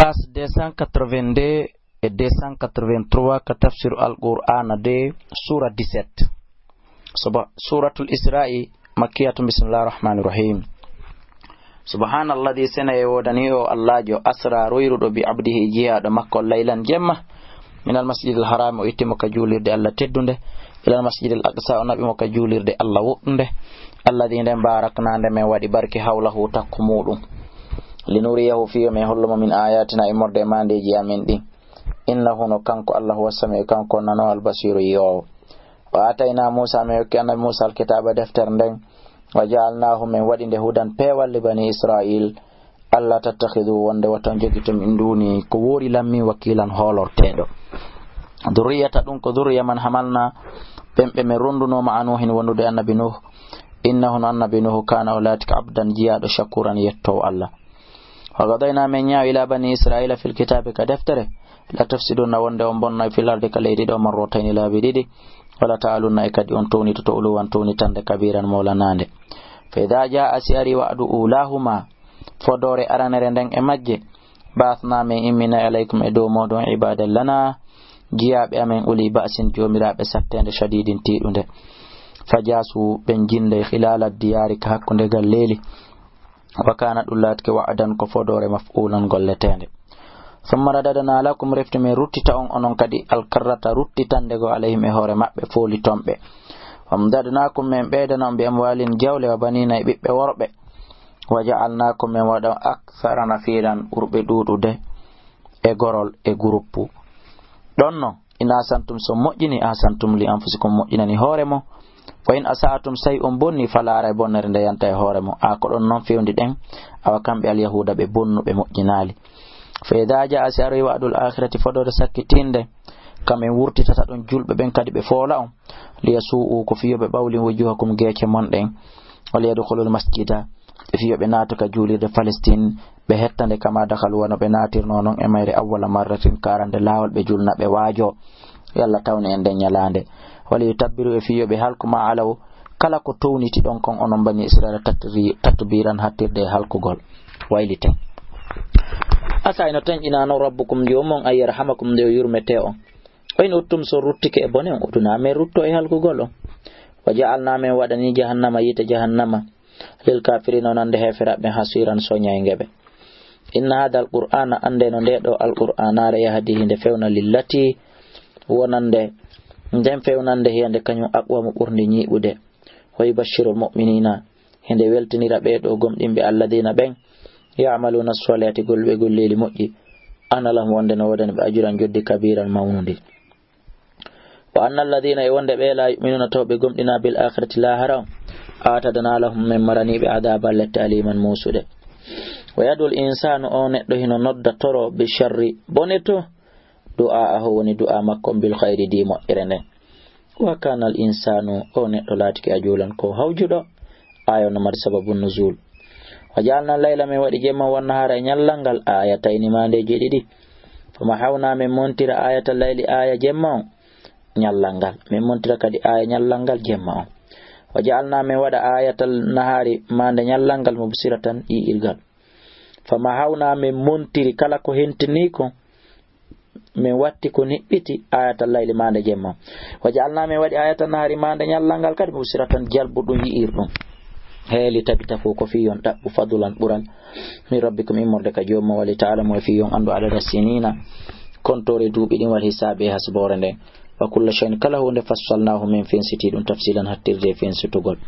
Passe 282 et 283 ka tafsir al-Qur'an de surah 17. Suratul Isra'i makkiyatun. Bismillahir rahmanir rahim. Subhanalladhi sana yewodani o Allah jo asra royrudo bi abdihi jiyaado makko laylan jemma min al-masjidil haram o ittimo ka julirde Allah teddunde ila al-masjidil aqsa o nabimo ka julirde Allah woddunde alladhi den barakna nde men wadi barki hawlahu takku mudum linuriyahu fiyo min hollumo min ayatina imorde mandeji amen din innahu no kanko Allah wasami kanko nano al-basiru yo wa atayna Musa me yokki annabi Musa al-kitaba defter nden wa ja'alnahu min wadinde hudan pewal li bani Israil alla tattakhidhu wonde waton jogitum induni ko wori lammi wakilan holortedo durriyata dun ko durriya man hamalna bembe me ronduno ma anuhin wondude annabi Nuh innahu annabi Nuh kana ulatika abdan jiyado shakuran yetto Allah wa gadayna min ya ila bani Israila fil kitabi ka deftere la tafsiduna wonde on bonna fil ardi ka leydi do marrotayn la bididi wala ta'aluna ikadi on toni to uluwan toni tande kabiran mawlanande fa idha jaa asari wa'du ulahuma fodore aranere nden e majje baathna min imina alaykum edo modon ibadal lana jiyabe amen uli ba'sin jomirabe sattende shadidin tidunde fajasu ben jinde khilala diyari ka hakkunde galleli wa kana dullatke wa'dan ko fodore maf'ulan golletende thumma radadna lakum riftimi ruttita on onon kadi alkarrata ruttitande go alayhim e hore mabbe foli tombe wamdadnakum min beedana bi amwalin jawle wa banina bibbe worbe waja'alnakum min wada akthara nafiran urbe dudude e gorol e gruppu donno ina santum so mojjini asantum li anfusikum mojjinani horemo wa in asaatum say bonni falare bonnere nde yanta e horemo a ko don non fewndi den awa kambe al yahuda be bonnu be mojjinali fa idha jaa asari wa'dul akhirati fodore sakkitinde kamen wurtitata don julbe ben kadi be foola on liyasuu ko fiyobe bawli wujuhakum geece mon den wala yadkhulul masjida fiyobe natuka julirde Palestine be hettande kama dakhalu wono be natirno non e mayre awwala marratin karande lawol be julna be waajo yalla tawne en den nyalande wala yutabbiru e fiyobe halkuma alaw kala ko towniti don kon onon bani Israila tatbiran hattirde halkugol waylite asa ina tan ina no rabbukum yomon ayyarhamakum de yurmete on wayn uttum so ruttike e bone on utuna me rutto e halkugol on waja'alna men wadani jahannama yita jahannama lil kafirina nande heferabe hasiran soñaygebe inna hada alqur'ana ande no de do alqur'ana ra yahdi hinde fewna lillati wonande ndem fewnande hende kanyum aqwa mo burndi nyibude way bashirul mu'minina hende weltinira be do gomdimbe alladina ben ya'maluna as-salihati golbe golleli moƴƴi ana lahum wonde no wodani be ajuran joddi kabiran mawnude wa anna alladina wonde be la yu'minuna tawbe gomdina bil akhirati la haram atadana lahum min marani bi adabal lataliman musude wa yadul insanu on neddo hino nodda toro bi sharri boneto du'a aho woni du'a makko bil khairi di mo irene wa kana al insanu on neddo latiki ajulan ko hawjudo ayo no mari sababun nuzul wajalna layla min wadi jemma wan nahara nyallangal ayataini mande jedidi fama hawna min montira ayatal layli aya jemma nyallangal min montira kadi aya nyallangal jemma wajalna min wada ayatal nahari mande nyallangal mubsiratan irgal fama hawna min montiri kala ko hentini ko min watti ko nibbiti ayatal layli mande jemma wajalna min wadi ayatal nahari mande nyallangal kadi mubsiratan jalbudum yiirdum heeli tabita fo ko fiyon dabbu fadulan buran min rabbikum imorde ka jomma wali ta'ala mo fiyon andu adada sinina kontore duubi din wal hisabe hasbore nden wa kullu shay'in kala hunde fassalnahu min finsiti dum tafsilan hattirde finsitugol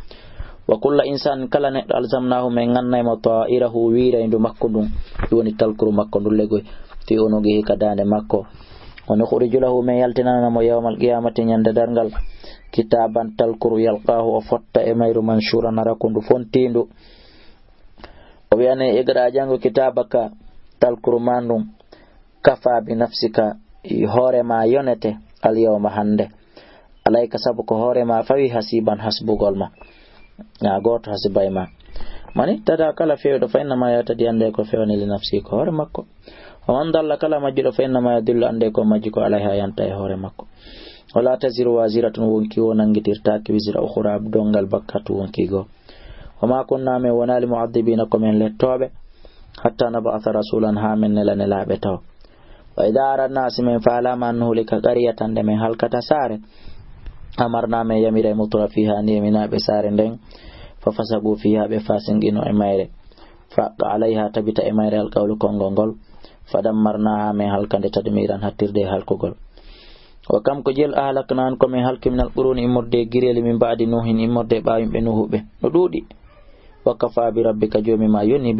wa kullu insan kala neddo alzamnahu min ngannay mo ta'irahu wiira indu makko dum woni talkuru makko dum legoy fi onoge kadande makko on khurijulahu min yaltinana mo yawmal qiyamati nyande dargal kitaban talkuru yalqahu o fotta e mayru manshura narakundu fontindu o wiane egra jango kitabaka talkuru mandum kafa bi nafsika hore ma yonete al yawma hande alayka sabu ko hore ma fawi hasiban hasbugol ma na goto hasibay ma mani tada kala fewdo fa inna ma yatadi ande ko fewni li nafsi ko hore makko o man dalla kala majjudo fa inna ma yadullu ande ko majji ko alayha yanta e hore makko wala taziru waziratun wonki wonangitirtaaki wizira ukhra dongal bakkatu wonki go wama kunna me wonali mu'adhibina ko men lettobe hatta nab'atha rasulan ha men nelaɓe taw. Wa idha aradna simen falama an nuhlika qaryatan de men halkata sare amarna men yamira mutra fiha niminaɓe sare nden fa fasagu fiha ɓe fasingino e mayre faqa alayha tabita e mayre alqawlu kongol ngol fadammarnaha men halkande tadmiran hattirde halkugol. Wa kam ko jel ahlaknan ko men halki min alquruni immorde gireli min ba'di nuhin immorde ɓawimɓe nuhuɓe no ɗuuɗi. Wa kafa bi rabbika jomi ma yoni